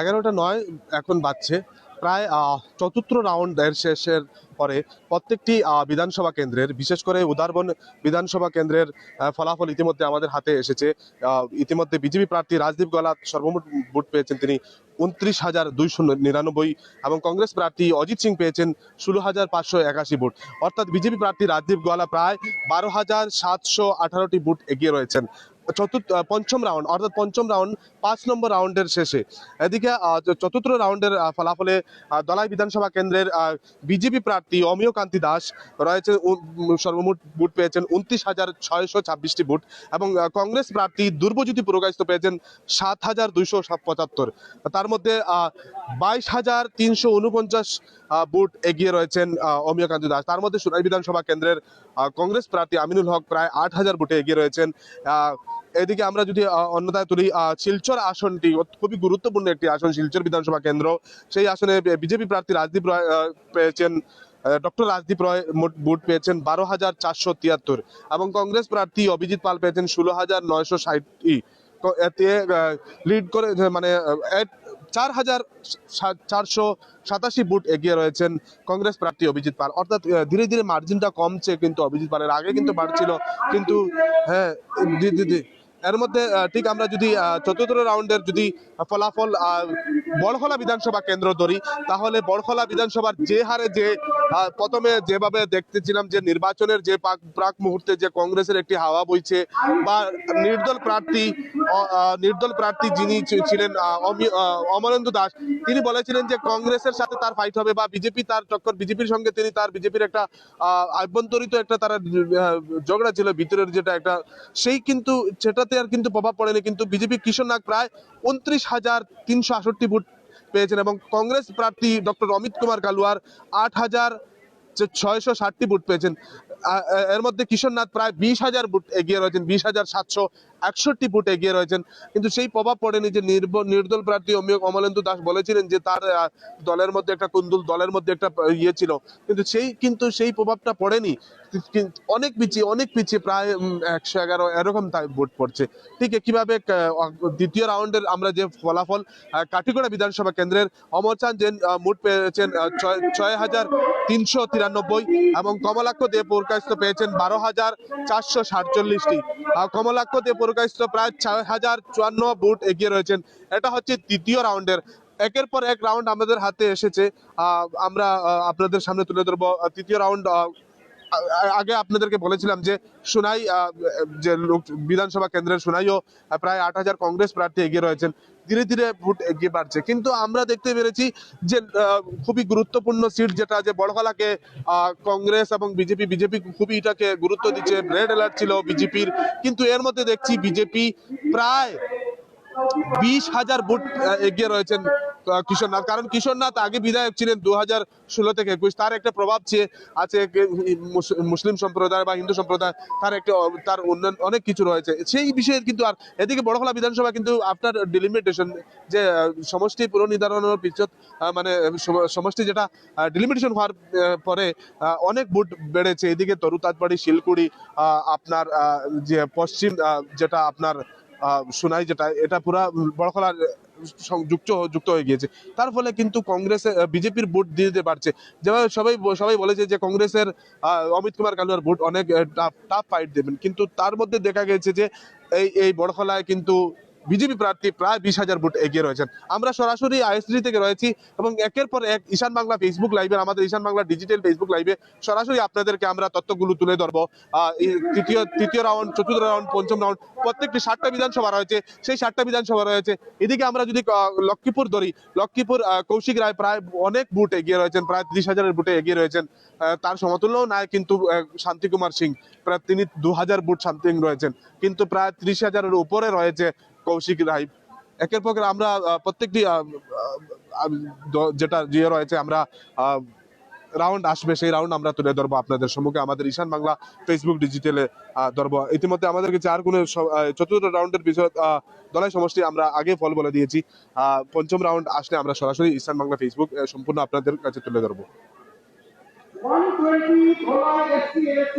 11টা 9 এখন বাজছে। প্রায় চতুর্থ রাউন্ডের শেষের পরে প্রত্যেকটি বিধানসভা কেন্দ্রের, বিশেষ করে উদারবন বিধানসভা কেন্দ্রের ফলাফল ইতিমধ্যে আমাদের হাতে এসেছে। ইতিমধ্যে বিজেপি প্রার্থী রাজদীপ গলাত সর্বমোট ভোট পেয়েছেন তিনি 29,299 এবং কংগ্রেস প্রার্থী অজিত সিং পেয়েছেন 16,581 ভোট। অর্থাৎ বিজেপি প্রার্থী রাজদীপ গলা প্রায় 12,718টি ভোট এগিয়ে রয়েছেন পঞ্চম রাউন্ড, অর্থাৎ পঞ্চম রাউন্ড 5 নম্বর রাউন্ডের শেষে। এদিকে চতুর্থ রাউন্ডের ফলাফলে দলাই বিধানসভা কেন্দ্রের বিজেপি প্রার্থী অমিয় কান্তি দাস রয়েছে, সর্বমোট ভোট পেয়েছেন 29,626টি ভোট এবং কংগ্রেস প্রার্থী দুর্বজ্যোতি পুরকায়স্থ পেয়েছেন 7,275। তার মধ্যে 22,349 ভোট এগিয়ে রয়েছেন অমিয় কান্তি দাস। তার মধ্যে সোনাই বিধানসভা কেন্দ্রের কংগ্রেস প্রার্থী আমিনুল হক প্রায় 8,000 ভোটে এগিয়ে রয়েছেন। এদিকে আমরা যদি অন্যথায় তুলি, শিলচর আসনটি খুবই গুরুত্বপূর্ণ একটি আসন, শিলচর বিধানসভা কেন্দ্র। সেই আসনে বিজেপি প্রার্থী রাজদীপ রায় পেয়েছেন, ডক্টর রাজদীপ রায় মোট ভোট পেয়েছেন 12,473 এবং কংগ্রেস প্রার্থী অভিজিৎ পাল পেয়েছেন 16,960। এতে লিড করে মানে 4,487 ভোট এগিয়ে রয়েছেন কংগ্রেস প্রার্থী অভিজিৎ পাল। অর্থাৎ ধীরে ধীরে মার্জিনটা কমছে, কিন্তু অভিজিৎ পালের আগে কিন্তু বাড়ছিল, কিন্তু হ্যাঁ জি। এর মধ্যে ঠিক আমরা যদি চতুর্থ রাউন্ডের যদি ফলাফল বড়খলা বিধানসভা কেন্দ্র ধরি, তাহলে বড়খলা বিধানসভার যে হারে যে প্রথমে যেভাবে দেখতেছিলাম যে নির্বাচনের যে প্রাক মুহূর্তে যে কংগ্রেসের একটি হাওয়া বইছে, বা নির্দল প্রার্থী যিনি ছিলেন অমরেন্দু দাস, তিনি বলেছিলেন যে কংগ্রেসের সাথে তার ফাইট হবে বা বিজেপি তার টক্কর, বিজেপির সঙ্গে তিনি তার বিজেপির একটা আভ্যন্তরিত একটা তারা ঝগড়া ছিল ভিতরের, যেটা একটা সেই কিন্তু সেটাতে আর কিন্তু প্রভাব পড়েনি। কিন্তু বিজেপি কিশোর নাগ প্রায় 29,368 ভোট পেয়েছেন এবং কংগ্রেস প্রার্থী ডক্টর অমিত কুমার কালুয়ার 8,660 ভোট পেয়েছেন। এর মধ্যে কিশোরনাথ প্রায় 20,000 ভোট এগিয়ে রয়েছেন, 20,761 ভোট এগিয়ে রয়েছেন। কিন্তু সেই প্রভাব পড়েনি যে নির্দল প্রার্থী অমলেন্দু দাস বলেছিলেন যে তার দলের মধ্যে একটা কুন্দুল, দলের মধ্যে একটা ইয়ে ছিল, কিন্তু সেই প্রভাবটা পড়েনি। অনেক পিছিয়ে প্রায় 111 এরকম ভোট পড়ছে। ঠিক কিভাবে দ্বিতীয় রাউন্ডের আমরা যে ফলাফল, কাঠিগড়া বিধানসভা কেন্দ্রের অমরচাঁদ জৈন ভোট পেয়েছেন 6,393 এবং কমলাক্ষ দে পুরকায়স্থ পেয়েছেন 12,447টি। কমলাক্ষ দে পুরকায়স্থ প্রায় 6,054 ভোট এগিয়ে রয়েছেন। এটা হচ্ছে তৃতীয় রাউন্ডের। একের পর এক রাউন্ড আমাদের হাতে এসেছে, আমরা আপনাদের সামনে তুলে ধরবো। তৃতীয় রাউন্ড আগে আপনাদেরকে বলেছিলাম যে সোনাই যে বিধানসভা কেন্দ্রের সোনাইও প্রায় 8,000 কংগ্রেস প্রার্থী এগিয়ে রয়েছেন। ধীরে ধীরে ভোট এগিয়ে বাড়ছে, কিন্তু আমরা দেখতে পেরেছি যে খুবই গুরুত্বপূর্ণ সিট যেটা যে বড়খলাকে কংগ্রেস এবং বিজেপি খুবই এটাকে গুরুত্ব দিচ্ছে। রেড অ্যালার্ট ছিল বিজেপির, কিন্তু এর মধ্যে দেখছি বিজেপি প্রায় 20,000 ভোট এগিয়ে রয়েছেন কিশোরনাথ। কারণ কিশোরনাথ আগে বিধায়ক ছিলেন 2016 থেকে 21, তার একটা প্রভাব আছে মুসলিম সম্প্রদায় বা হিন্দু সম্প্রদায়, তার উন্নয়ন অনেক কিছু রয়েছে সেই বিষয়ে। কিন্তু আর এদিকে বড়খলা বিধানসভা কিন্তু আফটার ডিলিমিটেশন, যে সমষ্টি পুনর্নির্ধারণের পিছত মানে সমষ্টি যেটা ডিলিমিটেশন হওয়ার পরে অনেক ভোট বেড়েছে। এদিকে তরুতাজবাড়ি, শিলকুড়ি, আপনার যে পশ্চিম যেটা আপনার সোনাই, যেটা এটা পুরা বড়খলার যুক্ত হয়ে গিয়েছে। তার ফলে কিন্তু বিজেপির ভোট দিতে পারছে। যেভাবে সবাই বলেছে যে কংগ্রেসের অমিত কুমার কালুয়ার ভোট অনেক টাফ ফাইট দেবেন, কিন্তু তার মধ্যে দেখা গেছে যে এই বড়খলায় কিন্তু বিজেপি প্রার্থী প্রায় 20,000 ভোট এগিয়ে রয়েছেন। আমরা সরাসরি আইএসডি থেকে রয়েছি এবং একের পর এক ঈশান বাংলা ফেসবুক লাইভে, আমাদের ঈশান বাংলা ডিজিটাল ফেসবুক লাইভে সরাসরি আপনাদেরকে আমরা তথ্যগুলো তুলে ধরবো। তৃতীয় রাউন্ড, চতুর্থ রাউন্ড, পঞ্চম রাউন্ড, প্রত্যেকটি 7টা বিধানসভা রয়েছে, সেই 7টা বিধানসভা রয়েছে। এদিকে আমরা যদি লক্ষ্মীপুর ধরি, লক্ষ্মীপুর কৌশিক রায় প্রায় অনেক ভোট এগিয়ে রয়েছেন, প্রায় 30,000 ভোটে এগিয়ে রয়েছেন। তার সমতুল্যও নাই কিন্তু শান্তি কুমার সিং, প্রায় তিনি 2,000 ভোট সামথিং রয়েছেন, কিন্তু প্রায় 30,000-এর উপরে রয়েছে কৌশিক রায়। একের পর আমরা প্রত্যেকটি যেটা যে রয়েছে আমরা রাউন্ড আসবে, সেই রাউন্ড আমরা তুলে ধরবো আপনাদের সম্মুখে আমাদের ঈশান বাংলা ফেসবুক ডিজিটালে ধরবো। ইতিমধ্যে আমাদের কাছে আর কোনো চতুর্থ রাউন্ডের বিষয় দলাই সমষ্টি আমরা আগে ফল বলে দিয়েছি। পঞ্চম রাউন্ড আসলে আমরা সরাসরি ঈশান বাংলা ফেসবুক সম্পূর্ণ আপনাদের কাছে তুলে ধরবো।